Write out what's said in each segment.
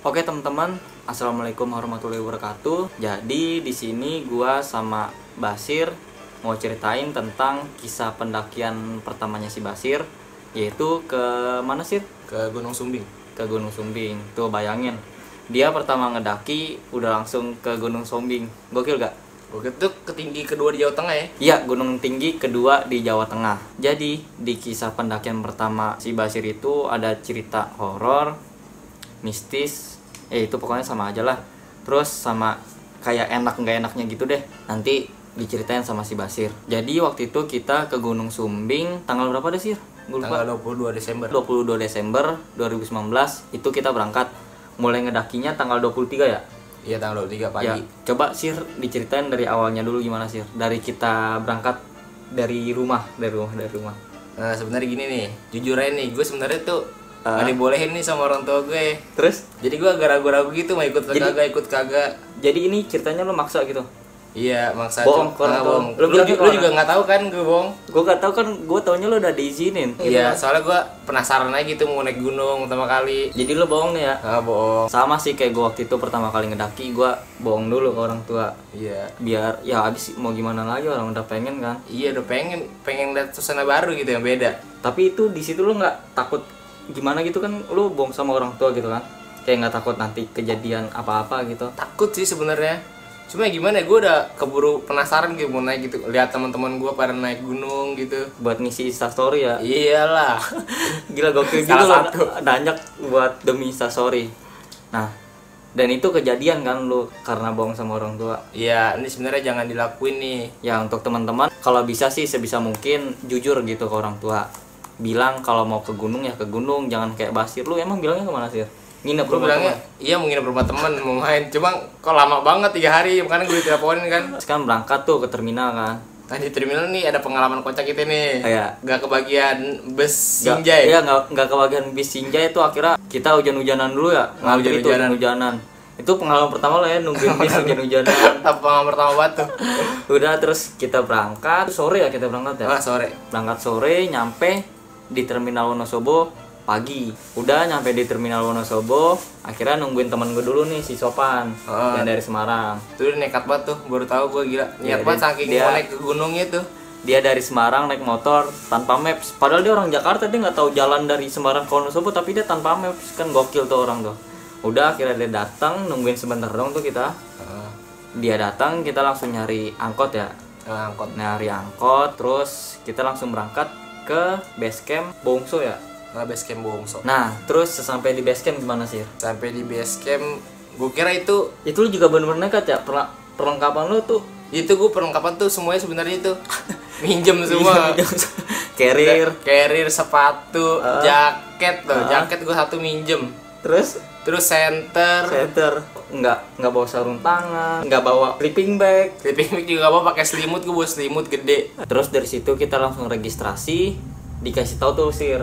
Oke teman-teman, assalamualaikum warahmatullahi wabarakatuh. Jadi di sini gua sama Basir mau ceritain tentang kisah pendakian pertamanya si Basir, yaitu ke mana sih? Ke Gunung Sumbing. Ke Gunung Sumbing. Tuh bayangin, dia pertama ngedaki udah langsung ke Gunung Sumbing. Gokil gak? Oke, itu ketinggi kedua di Jawa Tengah ya? Iya, gunung tinggi kedua di Jawa Tengah. Jadi di kisah pendakian pertama si Basir itu ada cerita horor, mistis, itu pokoknya sama aja lah. Terus sama kayak enak nggak enaknya gitu deh. Nanti diceritain sama si Basir. Jadi waktu itu kita ke Gunung Sumbing tanggal berapa deh sih? Tanggal 22 Desember. 22 Desember 2019 itu kita berangkat. Mulai ngedakinya tanggal 23 ya? Iya, tanggal 23 pagi. Ya, coba Sir diceritain dari awalnya dulu gimana Sir? Dari kita berangkat dari rumah. Nah, sebenarnya gini nih, jujur aja nih, gue sebenarnya tuh gak dibolehin nih sama orang tua gue. Terus? Jadi gue agak ragu-ragu gitu mau ikut kagak. Jadi ini ceritanya lo maksa gitu? Iya, maksa Bohong tuh. bohong. Lu juga nggak tahu kan gue bohong? Gue gak tahu kan, gue taunya lo udah diizinin. Iya, soalnya gue penasaran aja gitu mau naik gunung pertama kali. Jadi lo bohong nih ya? Bohong. Sama sih kayak gue waktu itu pertama kali ngedaki, gue bohong dulu ke orang tua. Iya. Biar ya abis mau gimana lagi, orang udah pengen kan? Iya, udah pengen lihat suasana baru gitu yang beda. Tapi itu di situ lo nggak takut gimana gitu kan? Lo bohong sama orang tua gitu kan? Kayak nggak takut nanti kejadian apa-apa gitu? Takut sih sebenarnya. Cuma gimana ya, gue udah keburu penasaran gitu mau naik gitu, lihat teman-teman gue pada naik gunung gitu buat ngisi instastory ya. Iyalah. Gila gokil gitu Salah loh, satu. banyak buat demi instastory. Nah, dan itu kejadian kan lu karena bohong sama orang tua. Iya, ini sebenarnya jangan dilakuin nih. Ya untuk teman-teman kalau bisa sih sebisa mungkin jujur gitu ke orang tua. Bilang kalau mau ke gunung ya ke gunung, jangan kayak Basir. Lu emang bilangnya kemana sih? Nginep Gue rumah bilangnya teman. iya mau nginep rumah teman mau main, cuma kok lama banget 3 hari, makanya gue diteleponin kan. Sekarang berangkat tuh ke terminal kan. Nah, di terminal nih ada pengalaman kocak kita nih. Kayak gak kebagian bus Sinjai. Iya, nggak kebagian bis Sinjai itu akhirnya kita hujan-hujanan dulu ya. Ngantri tuh hujan-hujanan. Itu pengalaman pertama lo ya nungguin bis hujan-hujanan. Pengalaman pertama banget tuh. Udah terus kita berangkat sore ya, kita berangkat ya. Sore. Berangkat sore, nyampe di terminal Wonosobo pagi. Udah nyampe di terminal Wonosobo, akhirnya nungguin temen gue dulu nih si Sopan yang dari Semarang. Tuh dia nekat banget tuh, baru tahu gue gila. Niat banget saking mau naik ke gunungnya tuh. Dia dari Semarang naik motor tanpa maps. Padahal dia orang Jakarta, dia nggak tahu jalan dari Semarang ke Wonosobo, tapi dia tanpa maps. Kan gokil tuh orang tuh. Udah akhirnya dia datang, nungguin sebentar dong tuh kita. Dia datang, kita langsung nyari angkot ya. Nyari angkot, terus kita langsung berangkat ke base camp Bongso ya. Base camp Bongso. Nah, terus sesampai di base camp gimana sih? Sampai di base camp, gue kira itu lu juga bener-bener nekat ya? Perlengkapan lu tuh gue perlengkapan tuh semuanya sebenarnya itu minjem semua. carrier, sepatu, jaket tuh. Jaket gue satu minjem. Terus center nggak bawa sarung tangan, nggak bawa sleeping bag juga bawa, pakai selimut, gue bawa selimut gede. Terus dari situ kita langsung registrasi, dikasih tahu tuh Sir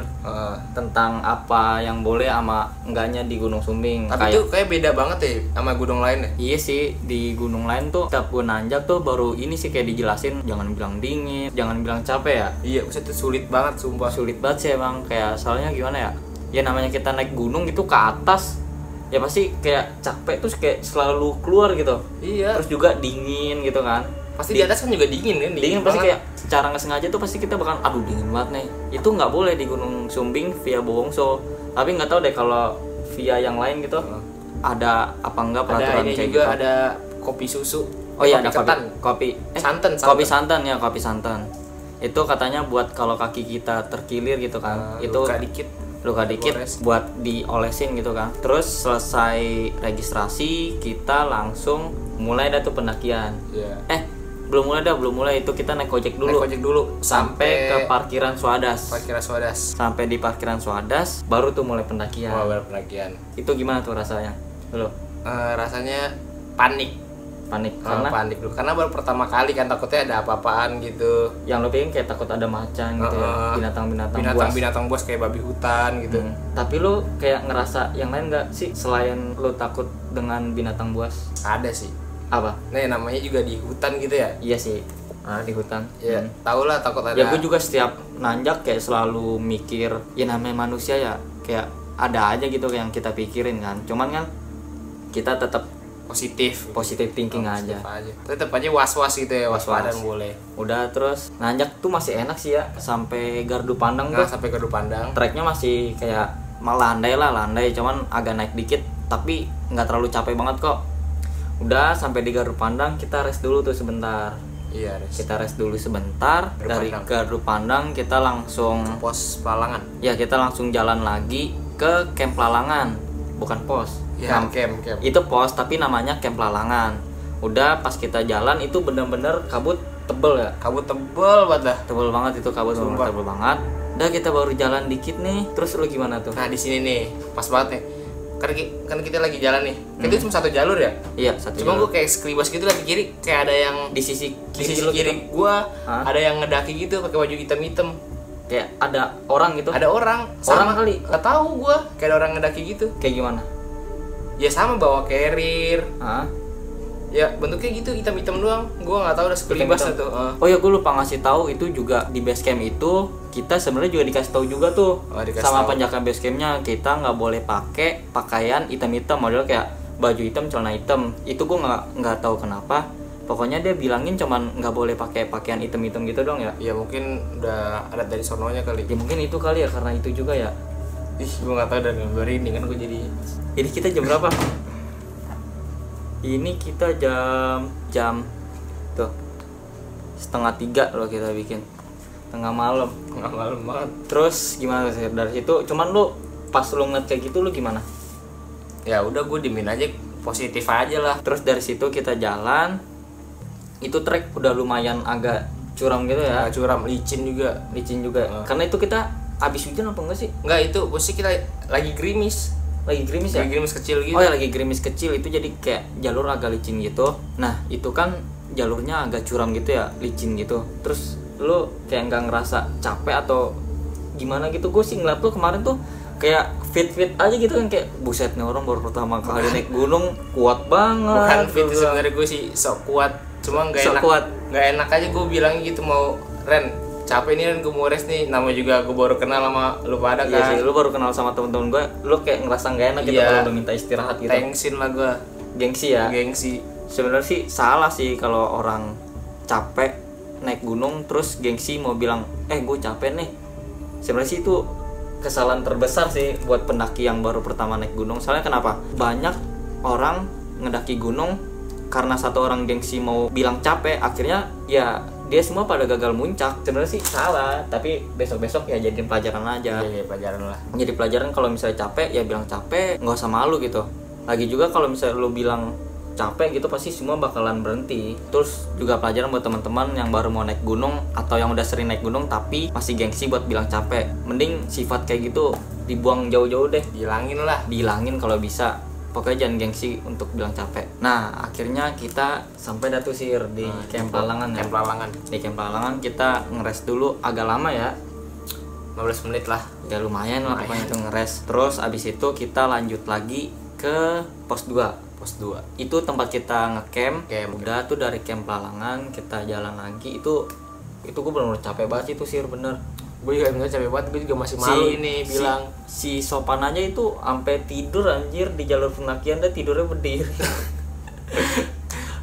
tentang apa yang boleh sama enggaknya di Gunung Sumbing. Tapi tuh kayak beda banget ya sama gunung lain ya. Iya sih, di gunung lain tuh setiap gue nanjak tuh baru ini sih kayak dijelasin jangan bilang dingin, jangan bilang capek ya. Iya, itu sulit banget sumpah. Sulit banget sih emang, kayak soalnya gimana ya? Ya namanya kita naik gunung itu ke atas, ya pasti kayak capek terus kayak selalu keluar gitu. Iya. Terus juga dingin gitu kan. Pasti di atas kan juga dingin kan? Dingin pasti kayak secara nggak sengaja tuh pasti kita bakal aduh dingin banget nih. Itu nggak boleh di Gunung Sumbing via Bowongso. Tapi nggak tahu deh kalau via yang lain gitu ada apa enggak peraturan kayak juga gitu. Ada kopi susu. Oh iya, ada kopi santan. Kopi santan ya, kopi santan. Itu katanya buat kalau kaki kita terkilir gitu kan. Itu luka dikit buat diolesin gitu kan. Terus selesai registrasi kita langsung mulai dah tuh pendakian. Belum mulai itu kita naik ojek dulu sampai ke parkiran Swadas. Sampai di parkiran Swadas baru tuh mulai pendakian. Itu gimana tuh rasanya? Rasanya panik karena baru pertama kali kan, takutnya ada apa-apaan gitu. Yang lo pengen kayak takut ada macan gitu ya, binatang buas kayak babi hutan gitu. Tapi lo kayak ngerasa yang lain nggak sih selain lo takut dengan binatang buas? Ada sih. Apa? Nah, namanya juga di hutan gitu ya. Iya sih. Di hutan. Ya, tau lah takut ada. Ya gue juga setiap nanjak kayak selalu mikir, ya namanya manusia ya, kayak ada aja gitu yang kita pikirin kan. Cuman kan kita tetap positif thinking aja. Tetap aja was-was gitu ya, waspadaan boleh. Udah, terus nanjak tuh masih enak sih ya, sampai gardu pandang tuh. Sampai gardu pandang. Treknya masih kayak landai, cuman agak naik dikit, tapi nggak terlalu capek banget kok. Udah sampai di gardu pandang, kita rest dulu tuh sebentar. Iya, kita rest dulu sebentar. Dari gardu pandang kita langsung ke pos Pelalangan. Ya, kita langsung jalan lagi ke camp Pelalangan, bukan pos. Ya, camp. Itu pos tapi namanya camp Pelalangan. Udah pas kita jalan itu bener-bener kabut tebel ya. Kabut tebel banget dah. Tebel banget itu kabut, tebel banget. Udah kita baru jalan dikit nih. Terus lu gimana tuh? Nah, di sini nih, pas banget nih. Kan kita lagi jalan nih. Itu cuma satu jalur ya? Iya, satu cuma jalur. Gue kayak sekelibas gitu lagi kiri, kayak ada yang di sisi kiri gua ada yang ngedaki gitu pakai baju hitam-hitam. Kayak ada orang gitu. Ada orang. Orang kali. Enggak tahu gua, kayak ada orang ngedaki gitu. Kayak gimana? Ya sama bawa carrier. Hah? Ya bentuknya gitu, hitam-hitam doang. Gua nggak tahu, udah sekelibas tuh. Oh ya, gue lupa ngasih tahu itu juga di base camp itu kita sebenarnya juga dikasih tahu juga tuh sama penjaga base campnya, kita nggak boleh pakai pakaian hitam-hitam, model kayak baju hitam, celana hitam. Itu gue nggak tahu kenapa. Pokoknya dia bilangin cuman nggak boleh pakai pakaian hitam-hitam gitu dong ya. Ya mungkin udah ada dari sononya kali. Ya mungkin itu kali ya, karena itu juga ya. Gue nggak tahu, dan gambar ini kan gue jadi. Ini kita jam berapa? Ini kita jam tuh 2:30 loh kita bikin. Tengah malam banget. Terus gimana sih dari situ? Cuman lu pas lu ngeliat kayak gitu lu gimana? Ya udah, gue diemin aja, positif aja lah. Terus dari situ kita jalan. Itu trek udah lumayan agak curam gitu ya. Curam, licin juga. Karena itu kita habis hujan apa enggak sih? Enggak, itu posisi kita lagi gerimis. Lagi gerimis ya? Lagi gerimis kecil gitu. Oh ya, lagi gerimis kecil itu, jadi kayak jalur agak licin gitu. Nah, itu kan jalurnya agak curam gitu ya, licin gitu. Terus lu kayak nggak ngerasa capek atau gimana gitu? Gue sih ngeliat tuh kemarin tuh kayak fit aja gitu kan, kayak buset nih orang baru pertama kali naik gunung kuat banget. Bukan fit sebenarnya, gue sih sok kuat, cuma nggak enak. Nggak enak aja gue bilang gitu, mau Ren capek nih, gue mau rest nih. Namanya juga gue baru kenal sama lu pada kan. Iya sih, lu baru kenal sama temen-temen gue, lu kayak ngerasa nggak enak gitu kalau udah minta istirahat gitu. Thanksin lah gue. Gengsi ya. Sebenarnya sih salah sih kalau orang capek naik gunung terus gengsi mau bilang gue capek nih. Sebenarnya sih itu kesalahan terbesar sih buat pendaki yang baru pertama naik gunung. Soalnya kenapa? Banyak orang ngedaki gunung karena satu orang gengsi mau bilang capek, akhirnya ya dia semua pada gagal muncak. Sebenarnya sih salah, tapi besok-besok ya jadiin pelajaran aja. Iya, pelajaran lah. Jadi pelajaran, kalau misalnya capek ya bilang capek, nggak usah malu gitu. Lagi juga kalau misalnya lu bilang capek gitu pasti semua bakalan berhenti. Terus juga pelajaran buat teman-teman yang baru mau naik gunung atau yang udah sering naik gunung tapi masih gengsi buat bilang capek. Mending sifat kayak gitu dibuang jauh-jauh deh. Dihilangin kalau bisa. Pokoknya jangan gengsi untuk bilang capek. Nah, akhirnya kita sampai datu sir di camp Pelalangan ya. Di camp Pelalangan kita ngeres dulu agak lama ya. 15 menit lah. Ya lumayan lah pokoknya itu ngeres. Terus abis itu kita lanjut lagi ke pos 2. Itu tempat kita ngecamp. Udah tuh dari camp Pelalangan kita jalan lagi. Itu gue bener-bener capek banget itu sir, bener. Gue juga bener capek banget, gue juga masih malu bilang. Si Sopan aja itu sampai tidur anjir di jalur pendakian, dia tidurnya berdiri.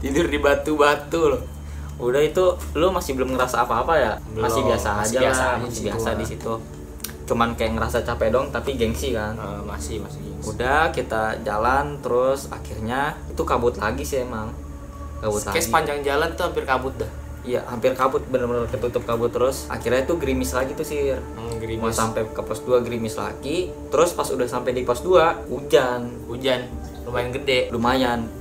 Tidur di batu-batu loh. Udah itu lu masih belum ngerasa apa-apa ya? Masih biasa aja lah, masih biasa di situ. Cuman kayak ngerasa capek dong, tapi gengsi kan. Masih gengsi. Udah kita jalan terus akhirnya itu kabut lagi sih emang. Kayak sepanjang jalan tuh hampir kabut dah. Iya, hampir kabut, bener-bener ketutup kabut terus. Akhirnya itu gerimis lagi tuh sir. Mau sampai ke pos 2 gerimis lagi. Terus pas udah sampai di pos 2 hujan lumayan gede.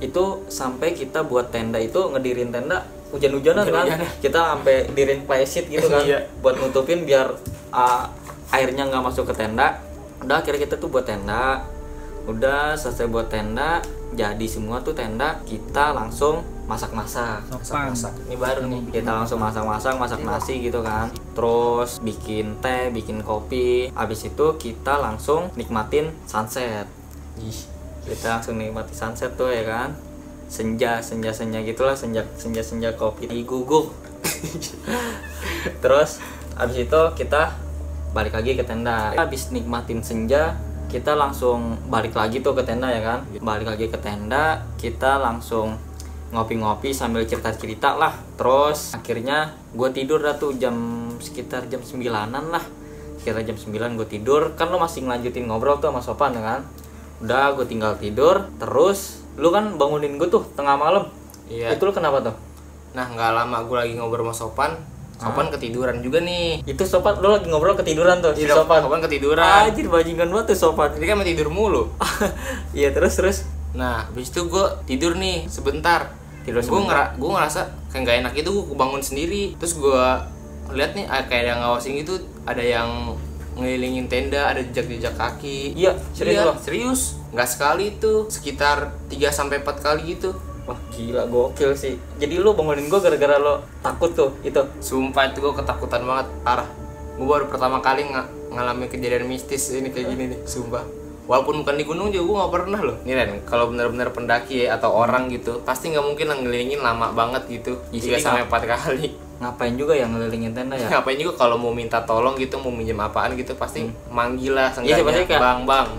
Itu sampai kita buat tenda itu, ngedirin tenda hujan-hujanan kan. Kita sampai dirin plywood gitu kan. Buat nutupin biar airnya nggak masuk ke tenda. Udah akhirnya kita tuh buat tenda. Udah selesai buat tenda, jadi semua tuh tenda, kita langsung masak-masak. Ini baru nih, kita langsung masak nasi gitu kan. Terus bikin teh, bikin kopi. Habis itu kita langsung nikmatin sunset. Kita langsung nikmati sunset tuh ya kan. Senja gitulah, senja kopi diguguk. Terus habis itu kita balik lagi ke tenda. Habis nikmatin senja, kita langsung balik lagi tuh ke tenda ya kan. Balik lagi ke tenda, kita langsung ngopi-ngopi sambil cerita-cerita lah. Terus akhirnya gue tidur dah tuh sekitar jam 9-an lah. Sekitar jam 9 gue tidur. Kan lo masih ngelanjutin ngobrol tuh sama Sopan ya kan. Udah gue tinggal tidur. Terus lu kan bangunin gue tuh tengah malam. Iya. Itu lu kenapa tuh? Nah gak lama gue lagi ngobrol sama Sopan ketiduran juga nih. Itu Sopan, lu lagi ngobrol ketiduran tuh? Iya, Sopan ketiduran. Anjir bajingan banget tuh Sopan. Ini kan mau tidur mulu. Iya terus. Nah habis itu gue tidur nih sebentar. Gue ngerasa kayak gak enak itu, gue bangun sendiri. Terus gue lihat nih kayak ada yang ngawasin gitu, ada yang ngelilingin tenda, ada jejak-jejak kaki. Iya, serius. Nggak sekali itu, sekitar 3-4 kali gitu. Wah gila, gokil sih. Jadi lu bangunin gue gara-gara lo takut tuh itu? Sumpah itu gue ketakutan banget, parah. Gue baru pertama kali ngalamin kejadian mistis ini kayak gini nih, sumpah. Walaupun bukan di gunung juga gue nggak pernah loh. Nih Ren, kalau benar-benar pendaki ya atau orang gitu, pasti nggak mungkin ngelilingin lama banget gitu, 3-4 kali. Ngapain juga yang ngelilingin tenda ya? Ngapain juga kalau mau minta tolong gitu, mau minjem apaan gitu, pasti manggil lah seenggaknya.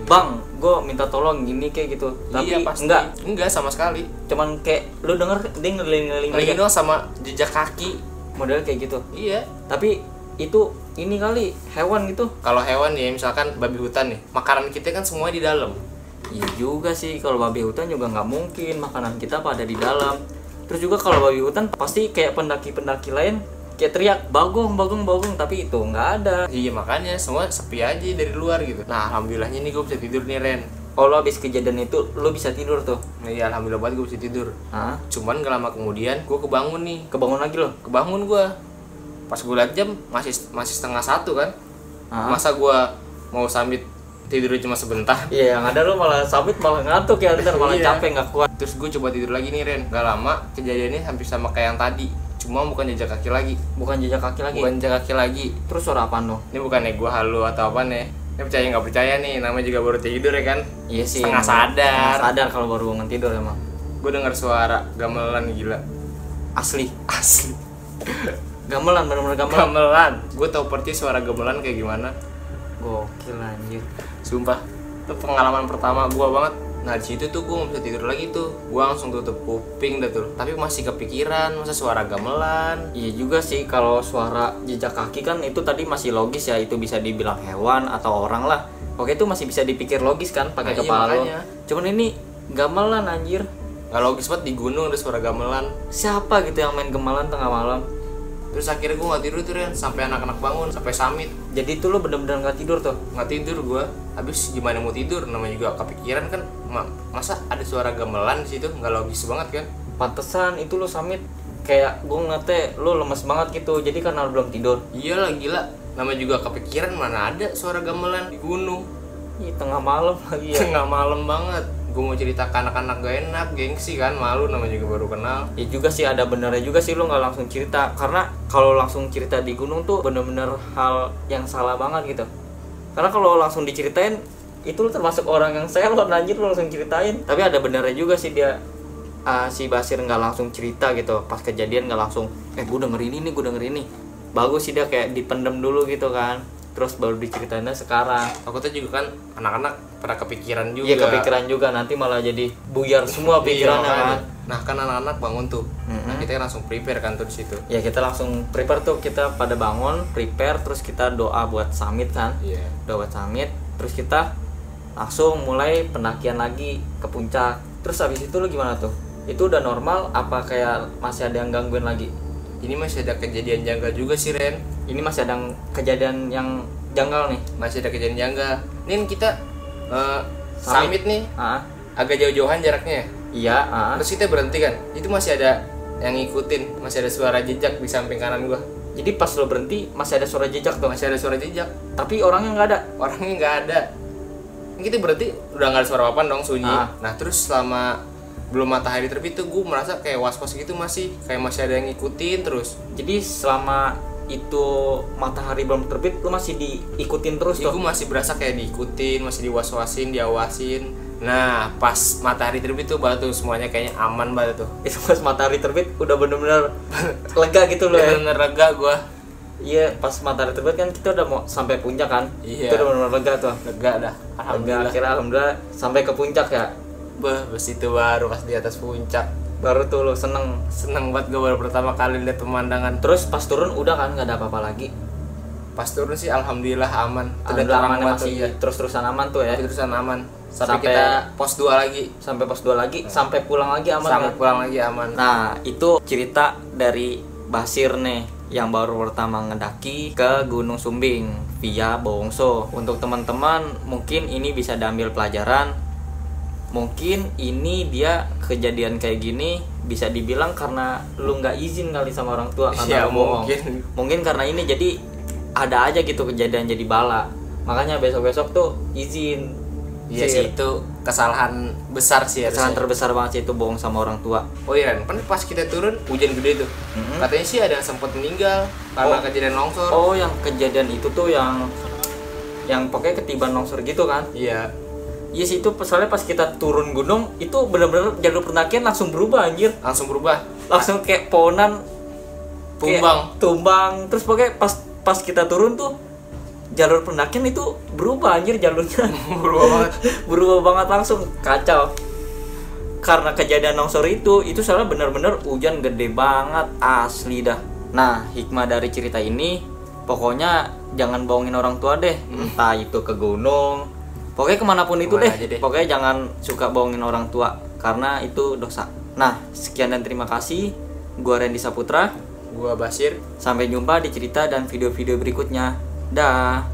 Bang, gue minta tolong gini kayak gitu. Tapi iya, pasti. Enggak sama sekali. Cuman kayak lu denger dia ngelilingin doang sama jejak kaki. Model kayak gitu. Iya. Tapi itu ini kali hewan gitu. Kalau hewan ya misalkan babi hutan nih, makanan kita kan semua di dalam. Iya juga sih, kalau babi hutan juga nggak mungkin makanan kita pada di dalam. Terus juga kalau babi hutan pasti kayak pendaki-pendaki lain kayak teriak bagong, tapi itu nggak ada. Iya makanya semua sepi aja dari luar gitu. Nah alhamdulillahnya nih gue bisa tidur nih Ren. Kalau habis kejadian itu lo bisa tidur tuh? Nah, iya alhamdulillah banget gue bisa tidur. Cuman gak lama kemudian gue kebangun nih. Kebangun lagi lo? Kebangun gue. Pas gue liat jam masih 1:30 kan. Masa gue mau sambil tidur cuma sebentar. Iya yang ada lo malah sambil malah ngantuk ya, ntar malah capek nggak kuat. Terus gue coba tidur lagi nih Ren. Gak lama kejadiannya hampir sama kayak yang tadi, cuma bukan jejak kaki lagi. Bukan jejak kaki lagi. Terus suara apaan lo? Ini bukannya gue halu atau apa nih. Ini percaya nggak percaya nih, namanya juga baru tidur ya kan. Iya sih, setengah sadar kalau baru bangun tidur emang. Gue dengar suara gamelan gila. Asli gamelan, bener-bener gamelan. Gue tau persis suara gamelan kayak gimana. Gokil anjir. Sumpah, itu pengalaman pertama gue banget. Nah di situ tuh gue nggak bisa tidur lagi tuh. Gue langsung tutup kuping dah tuh. Tapi masih kepikiran masa suara gamelan. Iya juga sih, kalau suara jejak kaki kan itu tadi masih logis ya, itu bisa dibilang hewan atau orang lah. Oke itu masih bisa dipikir logis kan pakai kepala lo. Cuman ini gamelan anjir. Gak logis banget, di gunung ada suara gamelan. Siapa gitu yang main gamelan tengah malam? Terus akhirnya gue gak tidur tuh Ren, sampai anak-anak bangun, sampai summit. Jadi itu lo bener-bener gak tidur tuh? Gak tidur gue, habis gimana mau tidur, namanya juga kepikiran kan. Masa ada suara gamelan di situ, gak logis banget kan. Pantesan itu lo summit, kayak gue ngeliatnya lo lemes banget gitu, jadi karena lo belum tidur. Iyalah gila, namanya juga kepikiran, mana ada suara gamelan di gunung. Ih, tengah malam lagi ya. Tengah malam banget. Gue mau cerita ke anak-anak gak enak, gengsi kan, malu, namanya juga baru kenal. Ya juga sih, ada benernya juga sih lo nggak langsung cerita, karena kalau langsung cerita di gunung tuh bener-bener hal yang salah banget gitu. Karena kalau langsung diceritain itu lo termasuk orang yang selot anjir, lo langsung ceritain. Tapi ada benernya juga sih dia, si Basir nggak langsung cerita gitu pas kejadian, nggak langsung gue denger ini. Bagus sih dia kayak dipendem dulu gitu kan, terus baru diceritainnya sekarang. Takutnya juga kan anak-anak pada kepikiran juga. Iya kepikiran juga, nanti malah jadi buyar semua pikirannya kan. Nah kan anak-anak bangun tuh, nah kita kan langsung prepare kan tuh di situ. Ya kita langsung prepare tuh, kita pada bangun, prepare, terus kita doa buat summit kan. Iya. Doa buat summit, terus kita langsung mulai pendakian lagi ke puncak. Terus habis itu lu gimana tuh? Itu udah normal apa kayak masih ada yang gangguin lagi? Ini masih ada kejadian janggal juga sih Ren. Ini masih ada kejadian yang janggal nih. Masih ada kejadian janggal. Nih kita summit nih, agak jauh-jauhan jaraknya. Iya. Terus kita berhenti kan. Itu masih ada yang ngikutin, masih ada suara jejak di samping kanan gua. Jadi pas lo berhenti masih ada suara jejak tuh? Masih ada suara jejak. Tapi orangnya nggak ada. Orangnya nggak ada. Kita berhenti udah nggak ada suara apa dong, sunyi. Nah terus selama belum matahari terbit tuh gue merasa kayak was-was gitu, masih ada yang ngikutin terus. Jadi selama itu matahari belum terbit lu masih diikutin terus tuh? Gue masih berasa kayak diikutin, masih diawasin. Nah pas matahari terbit tuh baru tuh semuanya kayaknya aman banget tuh. Itu pas matahari terbit udah bener-bener lega gitu loh ya? Bener-bener lega gue. Iya, pas matahari terbit kan kita udah mau sampai puncak kan. Iya. Itu udah benar-benar lega tuh. Lega dah. Alhamdulillah. Akhirnya alhamdulillah sampai ke puncak ya. Bes itu baru pas di atas puncak. Baru tuh lo seneng banget gue baru pertama kali lihat pemandangan. Terus pas turun udah kan nggak ada apa-apa lagi. Pas turun sih alhamdulillah aman. Alhamdulillah aman, masih terus-terusan aman tuh ya. Terus-terusan aman. Sampai kita pos 2 lagi. Sampai pos 2 lagi, sampai pulang lagi aman. Sampai pulang lagi aman. Nah, itu cerita dari Basir nih yang baru pertama ngedaki ke Gunung Sumbing via Bowongso. Untuk teman-teman mungkin ini bisa diambil pelajaran. Mungkin ini dia kejadian kayak gini bisa dibilang karena lu nggak izin kali sama orang tua karena lu bohong. Mungkin karena ini jadi ada aja gitu kejadian jadi bala. Makanya besok-besok tuh izin. Iya sih, itu kesalahan besar sih ya. Kesalahan terbesar banget sih itu bohong sama orang tua. Oh iya, kan pas kita turun hujan gede tuh. Katanya sih ada yang sempat meninggal karena kejadian longsor. Oh, yang kejadian itu tuh yang pokoknya ketiban longsor gitu kan? Iya. Iya sih, itu soalnya pas kita turun gunung itu benar-benar jalur pendakian langsung berubah anjir. Langsung kayak pohonan tumbang. Terus pokoknya pas kita turun tuh jalur pendakian itu berubah anjir jalurnya. berubah banget langsung kacau. Karena kejadian longsor itu soalnya benar-benar hujan gede banget asli dah. Nah, hikmah dari cerita ini pokoknya jangan bohongin orang tua deh. Entah itu ke gunung, pokoknya kemanapun itu deh. Pokoknya jangan suka bohongin orang tua karena itu dosa. Nah, sekian dan terima kasih. Gua Randy Saputra, gua Basir. Sampai jumpa di cerita dan video-video berikutnya. Dah.